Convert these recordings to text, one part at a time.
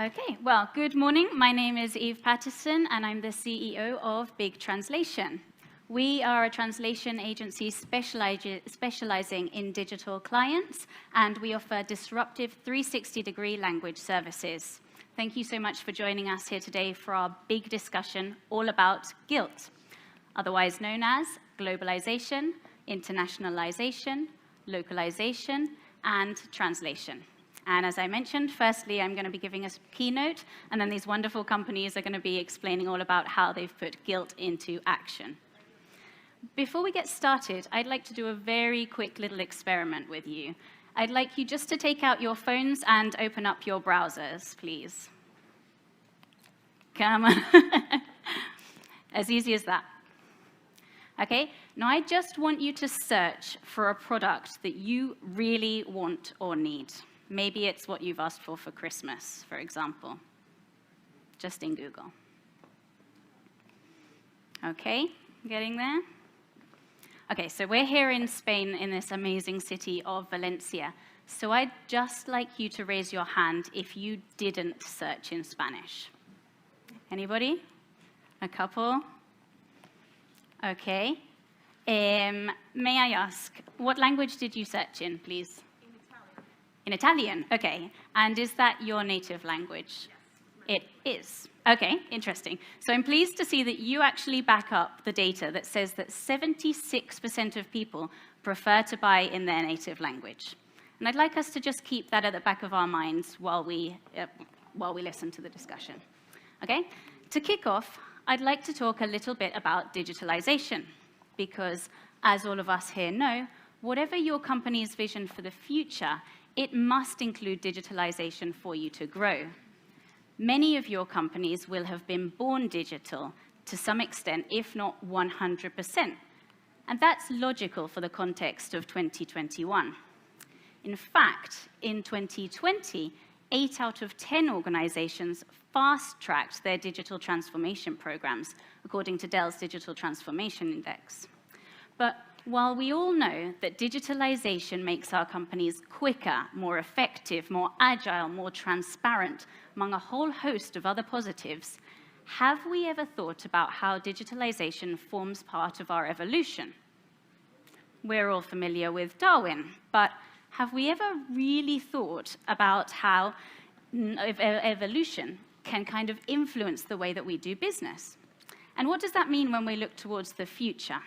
Okay, well, good morning. My name is Eve Patterson, and I'm the CEO of BigTranslation. We are a translation agency specializing in digital clients, and we offer disruptive 360-degree language services. Thank you so much for joining us here today for our big discussion all about guilt, otherwise known as globalization, internationalization, localization, and translation. And as I mentioned, firstly, I'm going to be giving us a keynote, and then these wonderful companies are going to be explaining all about how they've put guilt into action. Before we get started, I'd like to do a very quick little experiment with you. I'd like you just to take out your phones and open up your browsers, please. Come on. As easy as that. Okay, now I just want you to search for a product that you really want or need. Maybe it's what you've asked for Christmas, for example, just in Google. Okay, getting there? Okay, so we're here in Spain in this amazing city of Valencia. So I'd just like you to raise your hand if you didn't search in Spanish. Anybody? A couple? Okay. May I ask, what language did you search in, please? In Italian, okay. And is that your native language? Yes. It is. Okay, interesting. So I'm pleased to see that you actually back up the data that says that 76% of people prefer to buy in their native language. And I'd like us to just keep that at the back of our minds while we listen to the discussion. Okay? To kick off, I'd like to talk a little bit about digitalization, because as all of us here know, whatever your company's vision for the future, it must include digitalization for you to grow. Many of your companies will have been born digital to some extent, if not 100%. And that's logical for the context of 2021. In fact, in 2020, 8 out of 10 organizations fast-tracked their digital transformation programs, according to Dell's Digital Transformation Index. But while we all know that digitalization makes our companies quicker, more effective, more agile, more transparent, among a whole host of other positives, have we ever thought about how digitalization forms part of our evolution? We're all familiar with Darwin, but have we ever really thought about how evolution can kind of influence the way that we do business? And what does that mean when we look towards the future?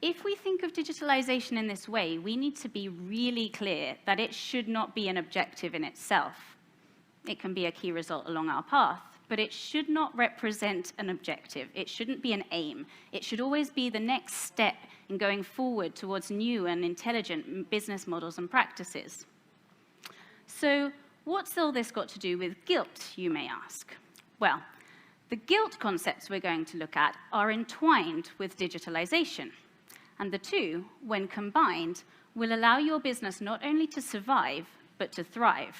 If we think of digitalization in this way, we need to be really clear that it should not be an objective in itself. It can be a key result along our path, but it should not represent an objective. It shouldn't be an aim. It should always be the next step in going forward towards new and intelligent business models and practices. So what's all this got to do with guilt, you may ask? Well, the guilt concepts we're going to look at are entwined with digitalization. And the two, when combined, will allow your business not only to survive, but to thrive.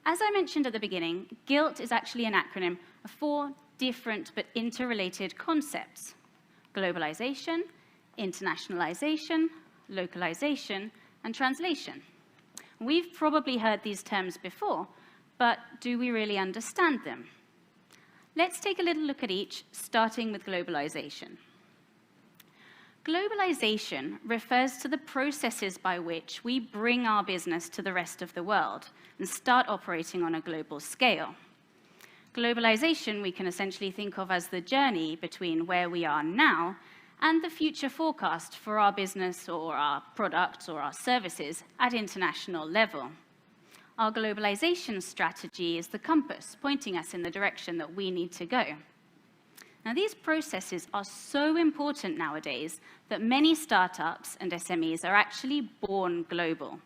As I mentioned at the beginning, guilt is actually an acronym of 4 different but interrelated concepts: globalization, internationalization, localization, and translation. We've probably heard these terms before, but do we really understand them? Let's take a little look at each, starting with globalization. Globalization refers to the processes by which we bring our business to the rest of the world and start operating on a global scale. Globalization we can essentially think of as the journey between where we are now and the future forecast for our business or our products or our services at international level. Our globalization strategy is the compass pointing us in the direction that we need to go. Now, these processes are so important nowadays that many startups and SMEs are actually born global.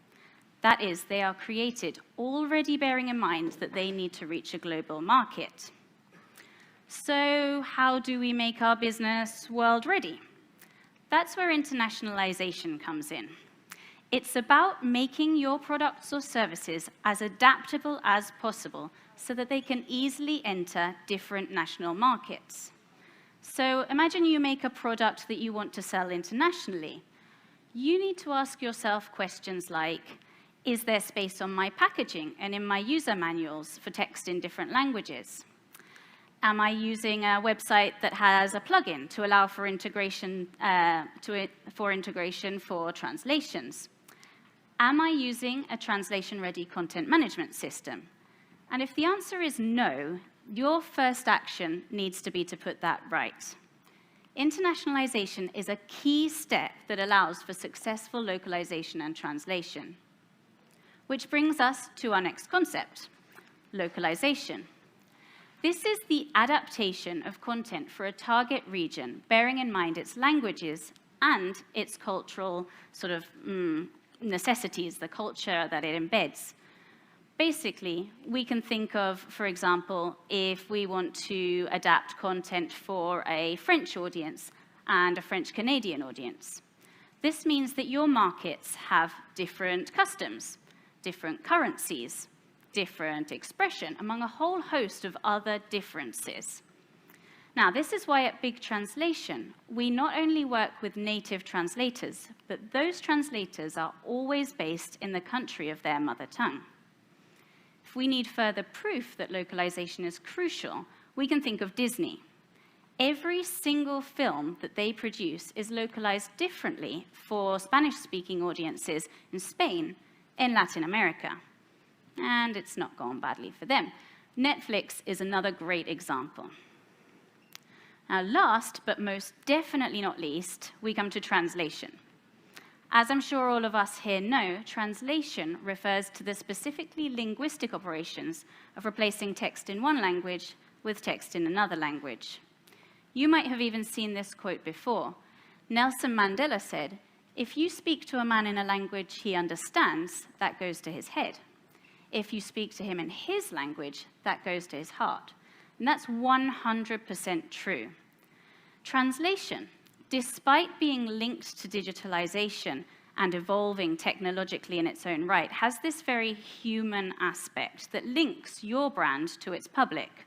That is, they are created already bearing in mind that they need to reach a global market. So how do we make our business world ready? That's where internationalization comes in. It's about making your products or services as adaptable as possible so that they can easily enter different national markets. So imagine you make a product that you want to sell internationally. You need to ask yourself questions like, Is there space on my packaging and in my user manuals for text in different languages? Am I using a website that has a plugin to allow for integration for translations? Am I using a translation-ready content management system? And if the answer is no, your first action needs to be to put that right. Internationalization is a key step that allows for successful localization and translation. Which brings us to our next concept, localization. This is the adaptation of content for a target region, bearing in mind its languages and its cultural sort of necessities, the culture that it embeds. Basically, we can think of, for example, if we want to adapt content for a French audience and a French-Canadian audience. This means that your markets have different customs, different currencies, different expression, among a whole host of other differences. Now, this is why at BigTranslation, we not only work with native translators, but those translators are always based in the country of their mother tongue. If we need further proof that localization is crucial, we can think of Disney. Every single film that they produce is localized differently for Spanish-speaking audiences in Spain, in Latin America. And it's not gone badly for them. Netflix is another great example. Now, last, but most definitely not least, we come to translation. As I'm sure all of us here know, translation refers to the specifically linguistic operations of replacing text in one language with text in another language. You might have even seen this quote before. Nelson Mandela said, "If you speak to a man in a language he understands, that goes to his head. If you speak to him in his language, that goes to his heart." And that's 100% true. Translation, despite being linked to digitalization and evolving technologically in its own right, has this very human aspect that links your brand to its public.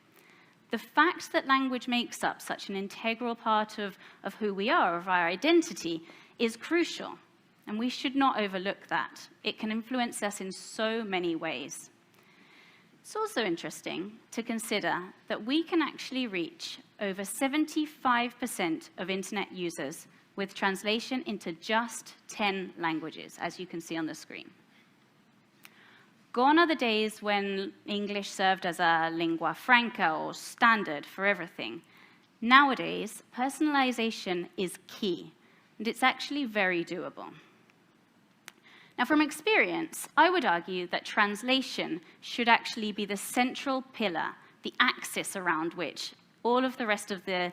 The fact that language makes up such an integral part of who we are, of our identity, is crucial, and we should not overlook that. It can influence us in so many ways. It's also interesting to consider that we can actually reach over 75% of internet users with translation into just 10 languages, as you can see on the screen. Gone are the days when English served as a lingua franca or standard for everything. Nowadays, personalization is key, and it's actually very doable. Now, from experience, I would argue that translation should actually be the central pillar, the axis around which all of the rest of the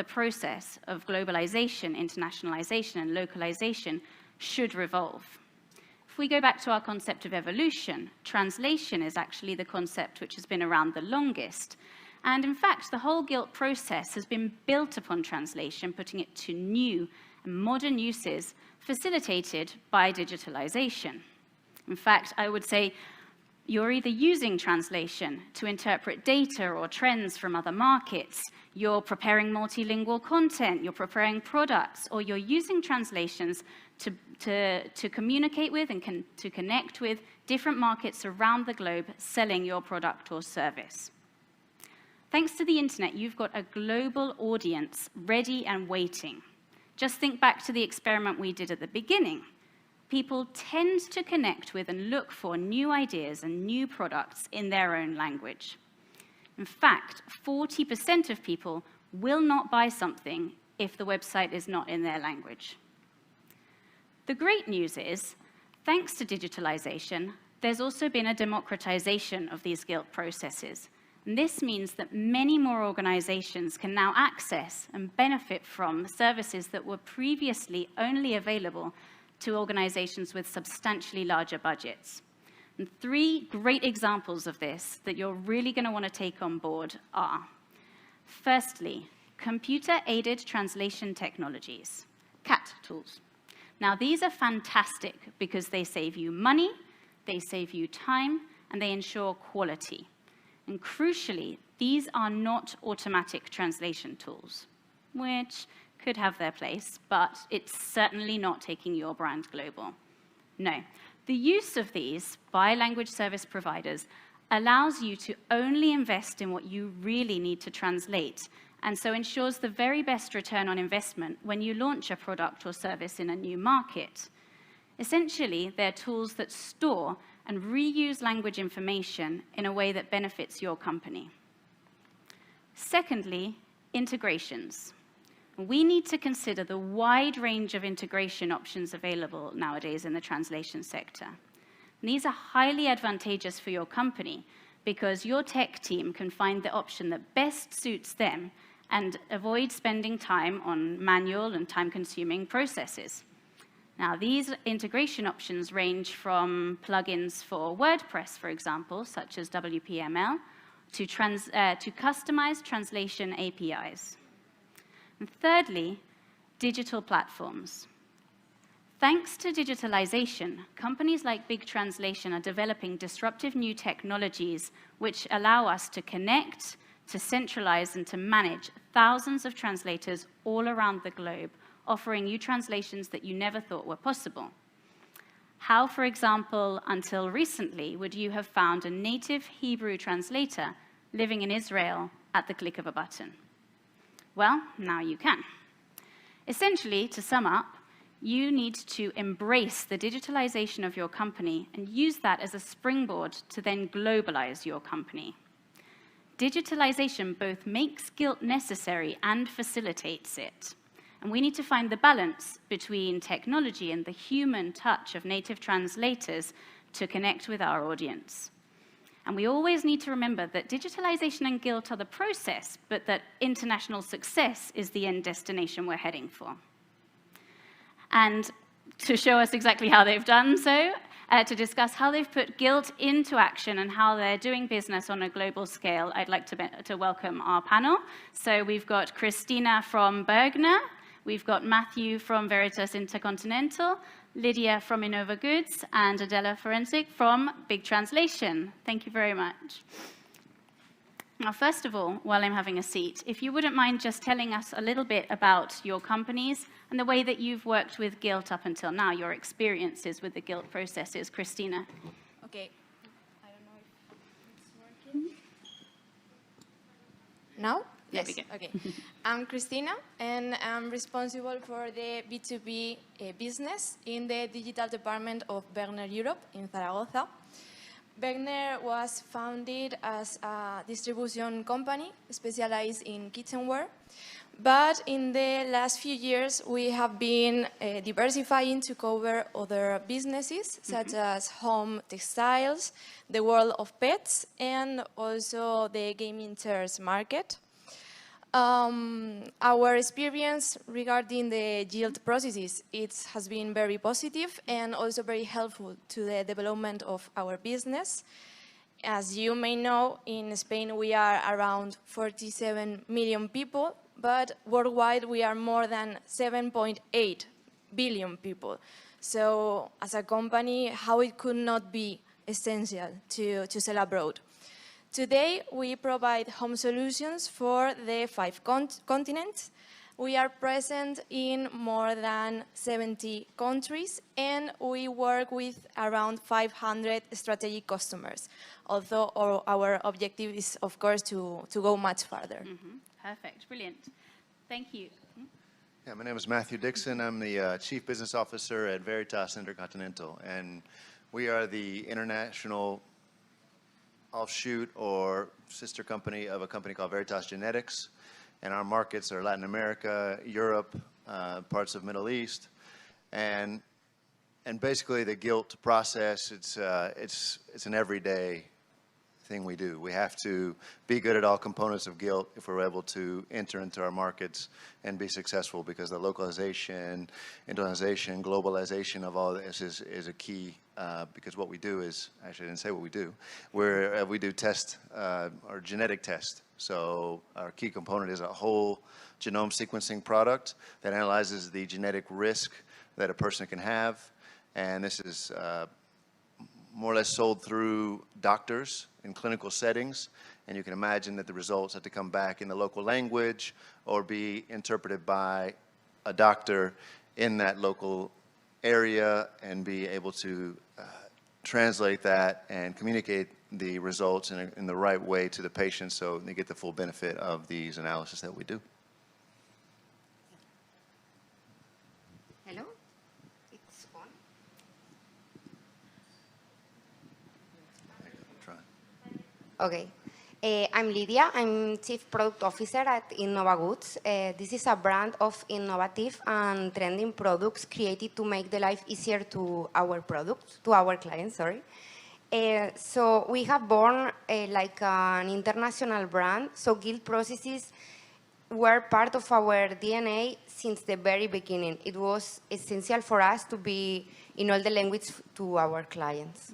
process of globalization, internationalization, and localization should revolve. If we go back to our concept of evolution, translation is actually the concept which has been around the longest. And in fact, the whole guilt process has been built upon translation, putting it to new and modern uses facilitated by digitalization. In fact, I would say you're either using translation to interpret data or trends from other markets, you're preparing multilingual content, you're preparing products, or you're using translations to communicate with and to connect with different markets around the globe selling your product or service. Thanks to the internet, you've got a global audience ready and waiting. Just think back to the experiment we did at the beginning. People tend to connect with and look for new ideas and new products in their own language. In fact, 40% of people will not buy something if the website is not in their language. The great news is, thanks to digitalization, there's also been a democratization of these guilt processes. And this means that many more organizations can now access and benefit from services that were previously only available to organizations with substantially larger budgets. And 3 great examples of this that you're really going to want to take on board are, firstly, computer-aided translation technologies, CAT tools. Now, these are fantastic because they save you money, they save you time, and they ensure quality. And crucially, these are not automatic translation tools, which could have their place, but it's certainly not taking your brand global. No, The use of these by language service providers allows you to only invest in what you really need to translate, and so ensures the very best return on investment when you launch a product or service in a new market. Essentially, they're tools that store and reuse language information in a way that benefits your company. Secondly, integrations. We need to consider the wide range of integration options available nowadays in the translation sector. These are highly advantageous for your company because your tech team can find the option that best suits them and avoid spending time on manual and time-consuming processes. Now, these integration options range from plugins for WordPress, for example, such as WPML, to customized translation APIs. And thirdly, digital platforms. Thanks to digitalization, companies like BigTranslation are developing disruptive new technologies which allow us to connect, to centralize, and to manage thousands of translators all around the globe, offering you translations that you never thought were possible. How, for example, until recently, would you have found a native Hebrew translator living in Israel at the click of a button? Well, now you can. Essentially, to sum up, you need to embrace the digitalization of your company and use that as a springboard to then globalize your company. Digitalization both makes guilt necessary and facilitates it. And we need to find the balance between technology and the human touch of native translators to connect with our audience. And we always need to remember that digitalization and guilt are the process, but that international success is the end destination we're heading for. And to show us exactly how they've done so, to discuss how they've put guilt into action and how they're doing business on a global scale, I'd like to welcome our panel. So we've got Christina from Bergner, we've got Matthew from Veritas Intercontinental, Lydia from Innova Goods, and Adela Forensic from BigTranslation. Thank you very much. Now, first of all, while I'm having a seat, if you wouldn't mind just telling us a little bit about your companies and the way that you've worked with guilt up until now, your experiences with the guilt processes. Christina. Okay. I don't know if it's working. Now? Yes. Okay. I'm Christina, and I'm responsible for the B2B business in the digital department of Bergner Europe in Zaragoza. Bergner was founded as a distribution company specialized in kitchenware, but in the last few years we have been diversifying to cover other businesses such as home textiles, the world of pets, and also the gaming chairs market. Our experience regarding the guilt processes, it has been very positive and also very helpful to the development of our business. As you may know, in Spain we are around 47 million people, but worldwide we are more than 7.8 billion people. So as a company, how it could not be essential to sell abroad. Today, we provide home solutions for the 5 continents. We are present in more than 70 countries, and we work with around 500 strategic customers, although our objective is, of course, to go much further. Perfect, brilliant. Thank you. Yeah, my name is Matthew Dixon. I'm the Chief Business Officer at Veritas Intercontinental, and we are the international offshoot or sister company of a company called Veritas Genetics, and our markets are Latin America, Europe, parts of Middle East, and basically the guilt process. It's an everyday thing we do. We have to be good at all components of guilt if we're able to enter into our markets and be successful, because the localization, internationalization, globalization of all this is a key. Because what we do is, actually I didn't say what we do, we do test, or genetic test. So our key component is a whole genome sequencing product that analyzes the genetic risk that a person can have. And this is more or less sold through doctors in clinical settings. And you can imagine that the results have to come back in the local language or be interpreted by a doctor in that local area and be able to translate that and communicate the results in the right way to the patient so they get the full benefit of these analysis that we do. Hello? It's on. Okay. I'm Lydia. I'm Chief Product Officer at Innova Goods. This is a brand of innovative and trending products created to make the life easier to our clients, sorry. So we have born like an international brand, so guild processes were part of our DNA since the very beginning. It was essential for us to be in all the languages to our clients.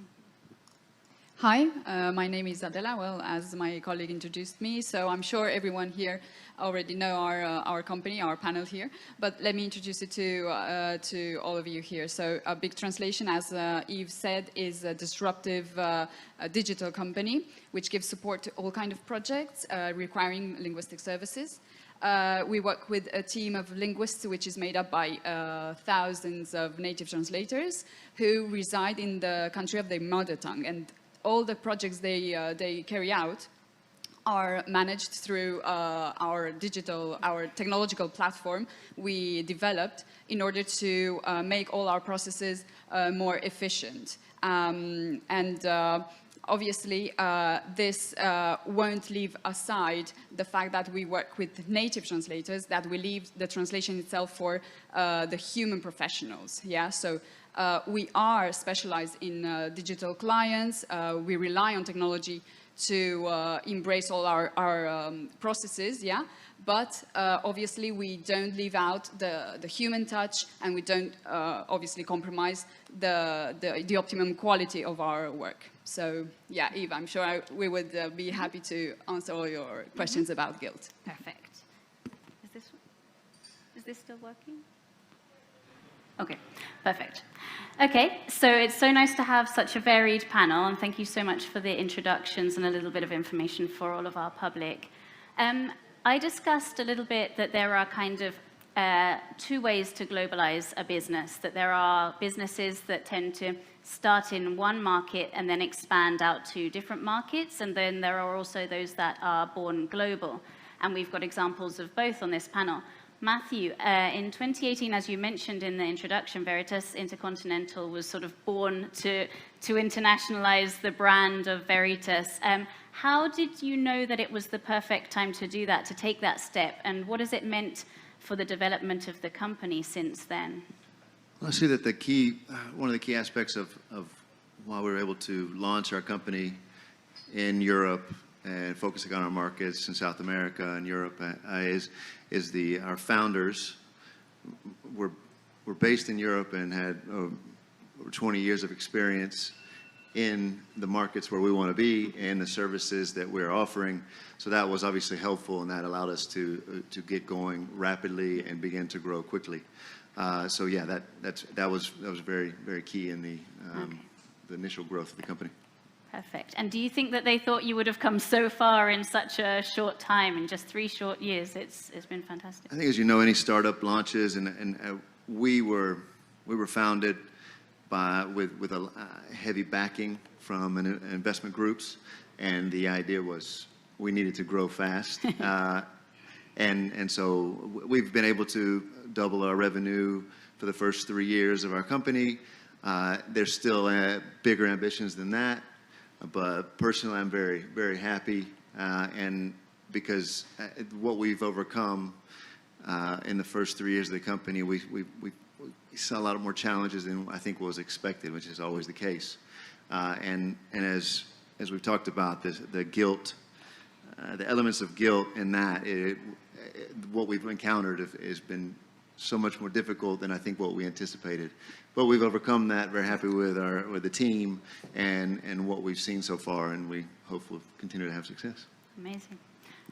Hi, my name is Adela, well, as my colleague introduced me, so I'm sure everyone here already know our company, our panel here, but let me introduce it to all of you here. So BigTranslation, as Yves said, is a disruptive digital company which gives support to all kinds of projects requiring linguistic services. We work with a team of linguists which is made up by thousands of native translators who reside in the country of their mother tongue, and all the projects they carry out are managed through our technological platform we developed in order to make all our processes more efficient. Obviously, this won't leave aside the fact that we work with native translators, that we leave the translation itself for the human professionals. Yeah, so we are specialized in digital clients. We rely on technology to embrace all our processes, yeah? But obviously we don't leave out the human touch, and we don't obviously compromise the optimum quality of our work. So yeah, Eva, I'm sure we would be happy to answer all your questions about guilt. Perfect. Is this still working? Okay, perfect. Okay, so it's so nice to have such a varied panel, and thank you so much for the introductions and a little bit of information for all of our public. I discussed a little bit that there are kind of two ways to globalize a business, that there are businesses that tend to start in one market and then expand out to different markets, and then there are also those that are born global. And we've got examples of both on this panel. Matthew, in 2018, as you mentioned in the introduction, Veritas Intercontinental was sort of born to internationalize the brand of Veritas. How did you know that it was the perfect time to do that, to take that step? And what has it meant for the development of the company since then? Well, I see that one of the key aspects of why we were able to launch our company in Europe and focusing on our markets in South America and Europe is our founders were based in Europe and had over 20 years of experience in the markets where we want to be and the services that we're offering. So that was obviously helpful, and that allowed us to get going rapidly and begin to grow quickly. So yeah, that was very, very key in the initial growth of the company. Perfect. And do you think that they thought you would have come so far in such a short time, in just 3 short years? It's been fantastic. I think, as you know, any startup launches, and we were founded with a heavy backing from investment groups, and the idea was we needed to grow fast, and so we've been able to double our revenue for the first 3 years of our company. There's still bigger ambitions than that. But personally, I'm very, very happy, and because what we've overcome in the first 3 years of the company, we saw a lot more challenges than I think was expected, which is always the case. And as we've talked about, the guilt, the elements of guilt in that, what we've encountered has been so much more difficult than I think what we anticipated. But we've overcome that. Very happy with the team and what we've seen so far, and we hope we'll continue to have success. Amazing.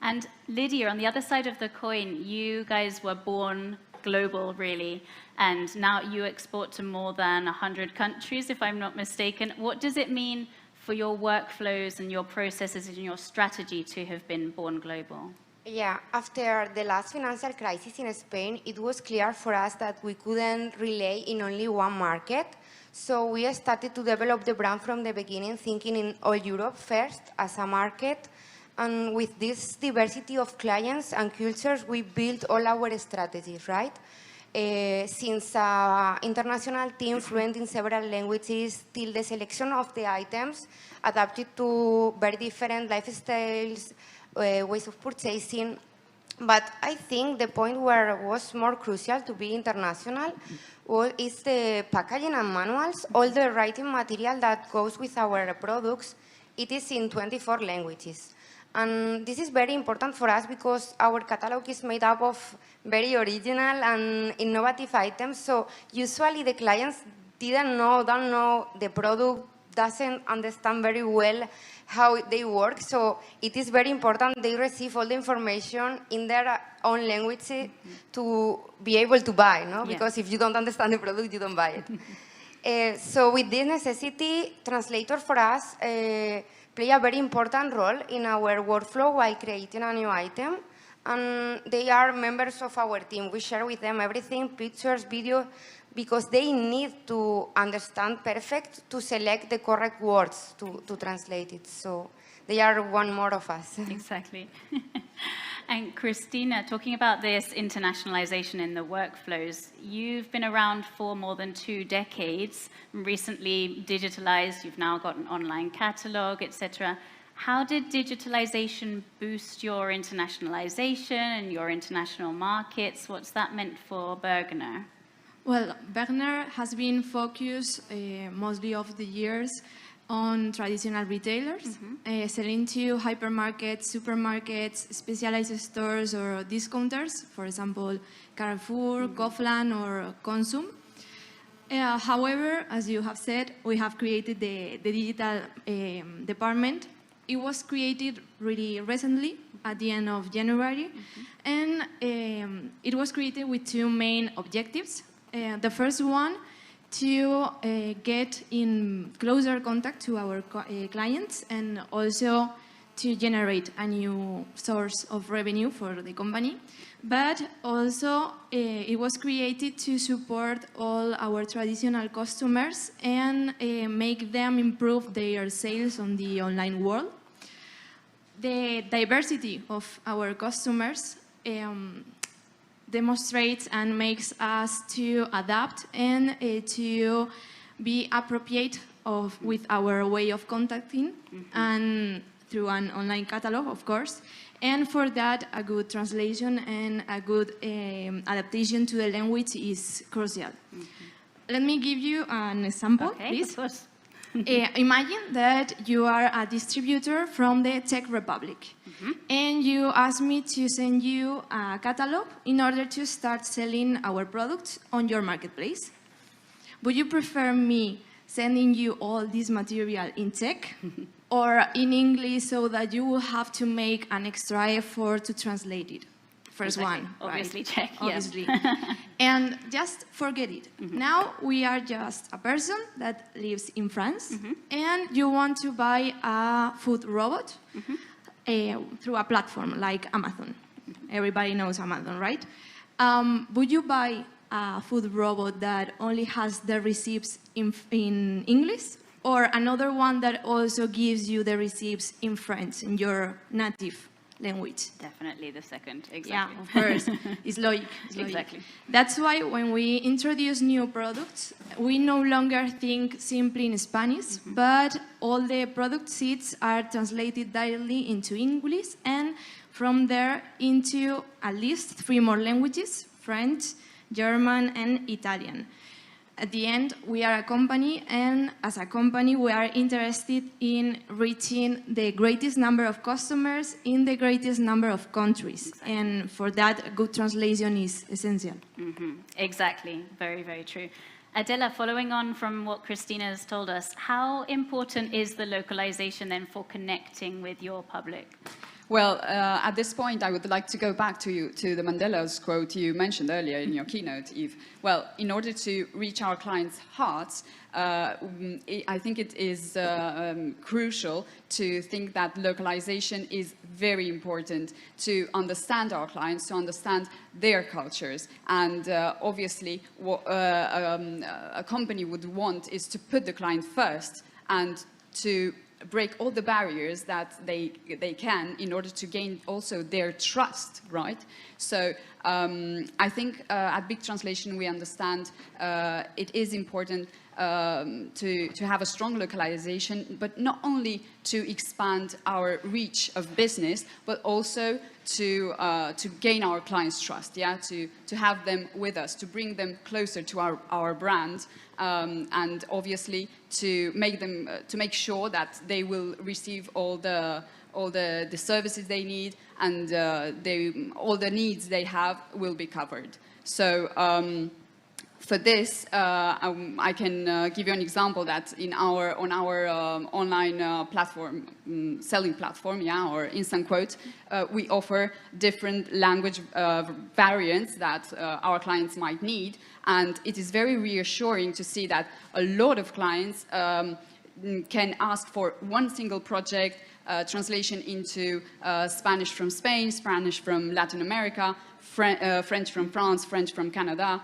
And Lydia, on the other side of the coin, you guys were born global, really, and now you export to more than 100 countries, if I'm not mistaken. What does it mean for your workflows and your processes and your strategy to have been born global? Yeah, after the last financial crisis in Spain, it was clear for us that we couldn't rely in only one market. So we started to develop the brand from the beginning, thinking in all Europe first as a market. And with this diversity of clients and cultures, we built all our strategies, right? Since international team fluent in several languages, till the selection of the items adapted to very different lifestyles, ways of purchasing. But I think the point where it was more crucial to be international is the packaging and manuals, all the writing material that goes with our products. It is in 24 languages. And this is very important for us because our catalog is made up of very original and innovative items. So usually the clients don't know the product, doesn't understand very well how they work. So it is very important they receive all the information in their own language to be able to buy, no? Yeah. Because if you don't understand the product, you don't buy it. So with this necessity, translator for us play a very important role in our workflow while creating a new item. And they are members of our team. We share with them everything, pictures, video, because they need to understand perfect to select the correct words to translate it. So they are one more of us. Exactly. And Christina, talking about this internationalization in the workflows, you've been around for more than 2 decades, recently digitalized, you've now got an online catalog, etc. How did digitalization boost your internationalization and your international markets? What's that meant for Bergner? Well, Bergner has been focused mostly of the years on traditional retailers, selling to hypermarkets, supermarkets, specialized stores or discounters, for example, Carrefour, Kaufland or Consum. However, as you have said, we have created the digital department. It was created really recently, at the end of January, and it was created with 2 main objectives. The first one, to get in closer contact to our clients and also to generate a new source of revenue for the company. But also it was created to support all our traditional customers and make them improve their sales on the online world. The diversity of our customers demonstrates and makes us to adapt and to be appropriate with our way of contacting and through an online catalog, of course. And for that, a good translation and a good adaptation to the language is crucial. Let me give you an example, please. Of course. Imagine that you are a distributor from the Czech Republic and you ask me to send you a catalog in order to start selling our products on your marketplace. Would you prefer me sending you all this material in Czech or in English so that you will have to make an extra effort to translate it? First one, obviously, right? Czech, Obviously. And just forget it. Now we are just a person that lives in France and you want to buy a food robot through a platform like Amazon. Everybody knows Amazon, right? Would you buy a food robot that only has the receipts in English or another one that also gives you the receipts in French, in your native language? Definitely the second, exactly. Yeah, of course. It's logic. Exactly. That's why when we introduce new products, we no longer think simply in Spanish, but all the product sheets are translated directly into English and from there into at least 3 more languages, French, German, and Italian. At the end, we are a company, and as a company, we are interested in reaching the greatest number of customers in the greatest number of countries. Exactly. And for that, a good translation is essential. Exactly, very, very true. Adela, following on from what Christina has told us, how important is the localization then for connecting with your public? Well, at this point, I would like to go back to the Mandela's quote you mentioned earlier in your keynote, Eve. Well, in order to reach our clients' hearts, I think it is crucial to think that localization is very important to understand our clients, to understand their cultures. And obviously, what a company would want is to put the client first and to break all the barriers that they can in order to gain also their trust, right? So I think at BigTranslation we understand it is important to have a strong localization, but not only to expand our reach of business, but also to gain our clients' trust, yeah, to have them with us, to bring them closer to our brand, and obviously to make sure that they will receive all the services they need, and all the needs they have will be covered. So for this, I can give you an example that on our online platform, selling platform, yeah, or Instant Quote, we offer different language variants that our clients might need, and it is very reassuring to see that a lot of clients can ask for one single project, translation into Spanish from Spain, Spanish from Latin America, French from France, French from Canada,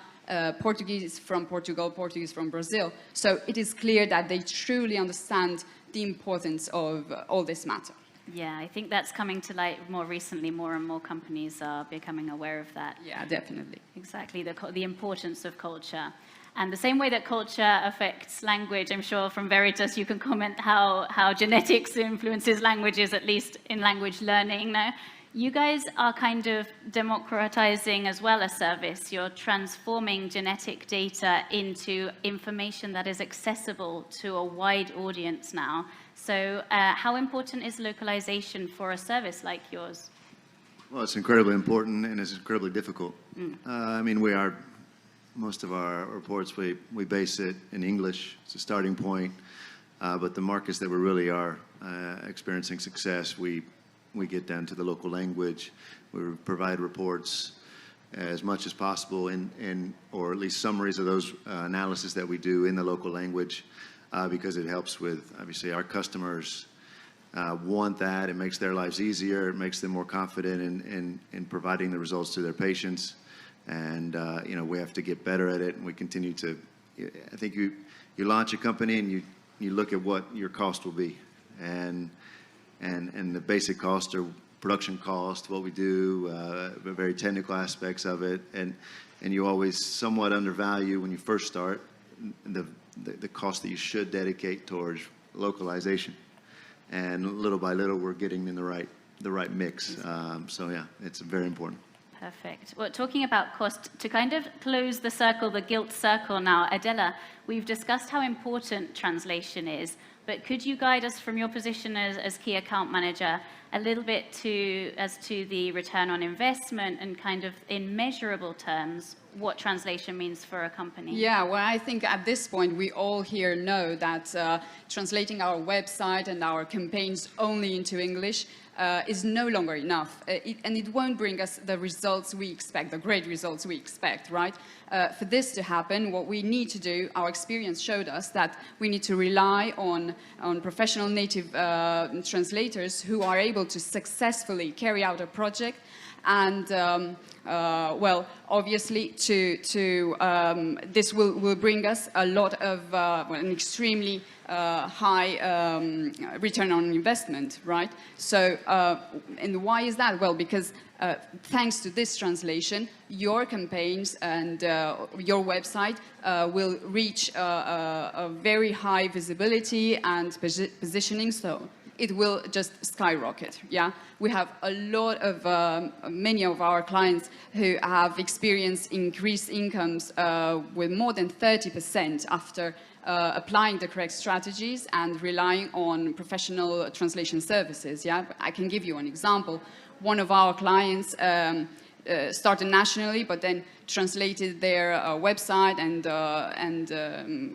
Portuguese from Portugal, Portuguese from Brazil. So it is clear that they truly understand the importance of all this matter. Yeah, I think that's coming to light more recently. More and more companies are becoming aware of that. Yeah, definitely. Exactly, the importance of culture. And the same way that culture affects language, I'm sure from Veritas you can comment how genetics influences languages, at least in language learning. No? You guys are kind of democratizing as well a service. You're transforming genetic data into information that is accessible to a wide audience now. So how important is localization for a service like yours? Well, it's incredibly important and it's incredibly difficult. I mean, most of our reports, we base it in English. It's a starting point. But the markets that we really are experiencing success, we get down to the local language. We provide reports as much as possible or at least summaries of those analysis that we do in the local language, because it helps with, obviously, our customers want that. It makes their lives easier. It makes them more confident in providing the results to their patients. And you know, we have to get better at it, and we continue to. I think you launch a company and you look at what your cost will be, and the basic cost or production cost, what we do, the very technical aspects of it, and you always somewhat undervalue when you first start the cost that you should dedicate towards localization, and little by little we're getting in the right mix. So yeah, it's very important. Perfect. Well, talking about cost, to kind of close the circle, the guilt circle now, Adela, we've discussed how important translation is, but could you guide us from your position as key account manager a little bit as to the return on investment and kind of in measurable terms what translation means for a company? Yeah, well, I think at this point we all here know that translating our website and our campaigns only into English is no longer enough, and it won't bring us the results we expect, the great results we expect, right? For this to happen, what we need to do, our experience showed us that we need to rely on professional native translators who are able to successfully carry out a project, and well, obviously this will bring us a lot of an extremely high return on investment, right? So, and why is that? Well, because thanks to this translation, your campaigns and your website will reach a very high visibility and positioning, so it will just skyrocket, yeah? We have a lot of, many of our clients who have experienced increased incomes with more than 30% after applying the correct strategies and relying on professional translation services, yeah? I can give you an example. One of our clients started nationally, but then translated their website and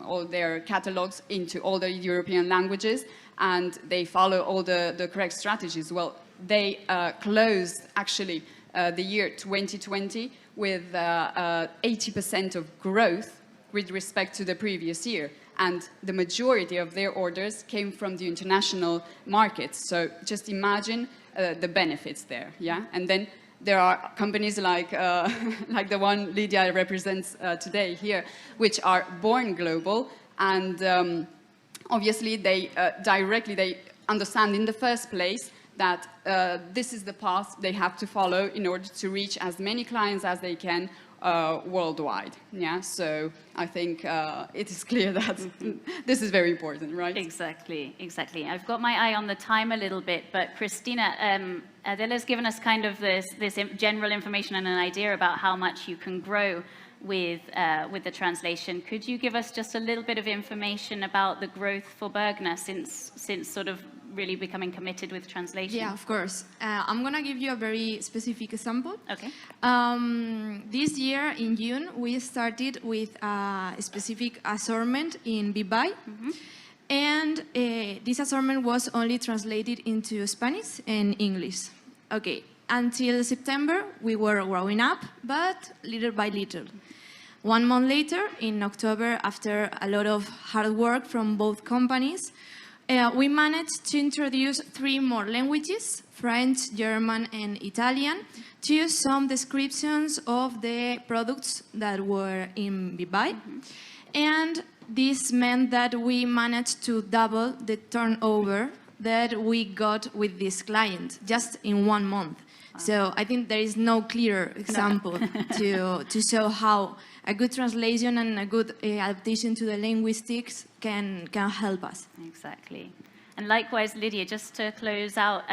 all their catalogs into all the European languages, and they follow all the correct strategies. Well, they closed actually the year 2020 with 80% of growth with respect to the previous year. And the majority of their orders came from the international markets. So just imagine the benefits there, yeah? And then there are companies like, like the one Lydia represents today here, which are born global, and obviously they they understand in the first place that this is the path they have to follow in order to reach as many clients as they can worldwide. Yeah, so I think it is clear that this is very important, right? Exactly, exactly. I've got my eye on the time a little bit, but Christina, Adela's given us kind of this general information and an idea about how much you can grow with the translation. Could you give us just a little bit of information about the growth for Bergner since sort of really becoming committed with translation? Yeah, of course. I'm going to give you a very specific example. Okay. This year in June, we started with a specific assortment in BigBuy. And this assortment was only translated into Spanish and English. Okay. Until September, we were growing up, but little by little. 1 month later, in October, after a lot of hard work from both companies, we managed to introduce 3 more languages, French, German, and Italian, to some descriptions of the products that were in BigBuy. And this meant that we managed to double the turnover that we got with this client just in 1 month. So I think there is no clearer example to show how a good translation and a good adaptation to the linguistics can help us. Exactly. And likewise, Lydia, just to close out,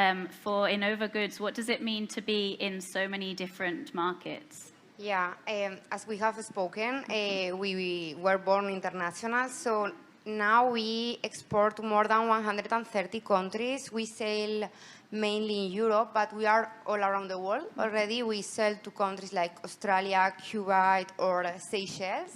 for Innova Goods, what does it mean to be in so many different markets? Yeah, as we have spoken, we were born international, so now we export to more than 130 countries. We sell mainly in Europe, but we are all around the world. Already we sell to countries like Australia, Kuwait, or Seychelles.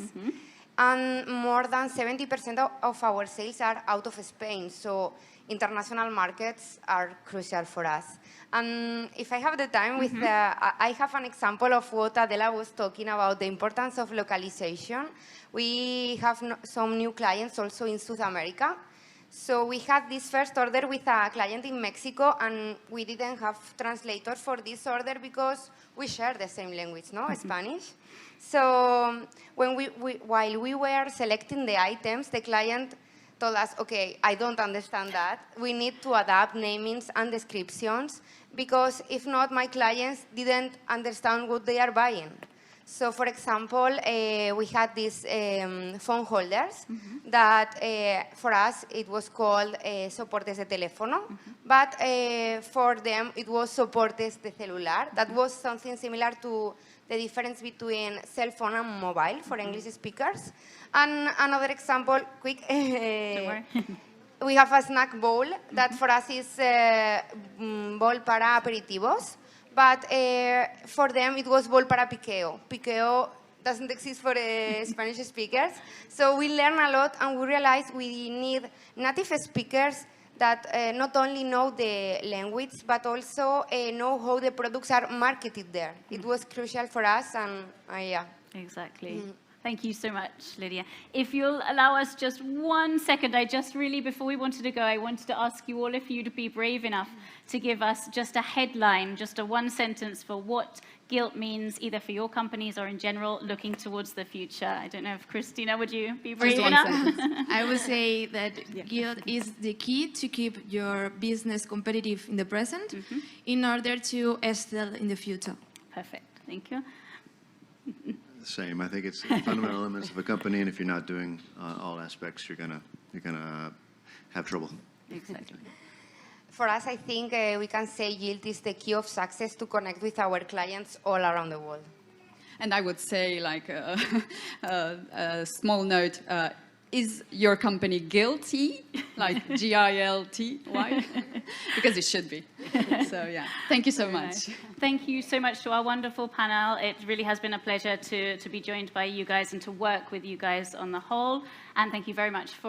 And more than 70% of our sales are out of Spain, so international markets are crucial for us. And if I have the time, I have an example of what Adela was talking about, the importance of localization. We have some new clients also in South America. So we had this first order with a client in Mexico, and we didn't have translators for this order because we share the same language, no, Spanish. So when while we were selecting the items, the client told us, okay, I don't understand that. We need to adapt namings and descriptions because if not, my clients didn't understand what they are buying. So, for example, we had these phone holders that for us it was called soportes de teléfono, but for them it was soportes de celular. That was something similar to the difference between cell phone and mobile for English speakers. And another example, quick, we have a snack bowl that for us is bowl para aperitivos. But for them, it was bowl para piqueo. Piqueo doesn't exist for Spanish speakers. So we learn a lot, and we realize we need native speakers that not only know the language, but also know how the products are marketed there. It was crucial for us, and yeah. Exactly. Thank you so much, Lydia. If you'll allow us just 1 second, before we wanted to go, I wanted to ask you all if you'd be brave enough to give us just a headline, just a 1 sentence for what guilt means, either for your companies or in general, looking towards the future. I don't know if Christina, would you be brave enough? I would say that guilt is the key to keep your business competitive in the present in order to excel in the future. Perfect. Thank you. Same. I think it's fundamental elements of a company, and if you're not doing all aspects, you're gonna have trouble. Exactly. For us, I think we can say yield is the key of success to connect with our clients all around the world. And I would say, like a small note, is your company guilty? Like G-I-L-T-Y? Because it should be. So yeah, thank you so much. Thank you so much to our wonderful panel. It really has been a pleasure to be joined by you guys and to work with you guys on the whole. And thank you very much for